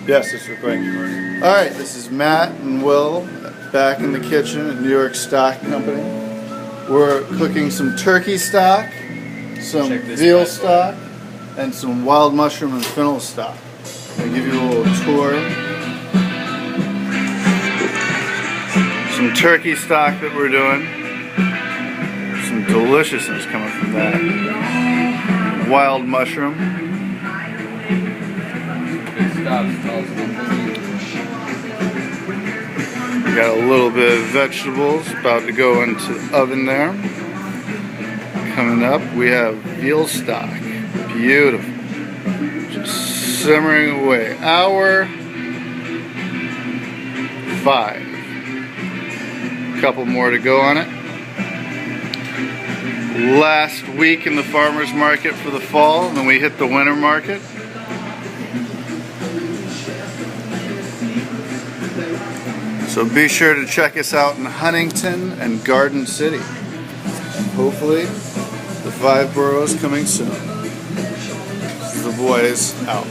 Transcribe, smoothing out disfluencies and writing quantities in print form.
Yes, it's recording. Alright, this is Matt and Will back in the kitchen at New York Stock Company. We're cooking some turkey stock, some veal stock, and some wild mushroom and fennel stock. I'll give you a little tour. Some turkey stock that we're doing. Some deliciousness coming from that. Wild mushroom. We got a little bit of vegetables about to go into the oven there. Coming up, we have veal stock. Beautiful. Just simmering away. Hour 5. Couple more to go on it. Last week in the farmer's market for the fall, and then we hit the winter market. So be sure to check us out in Huntington and Garden City. Hopefully, the 5 boroughs coming soon. The boys out.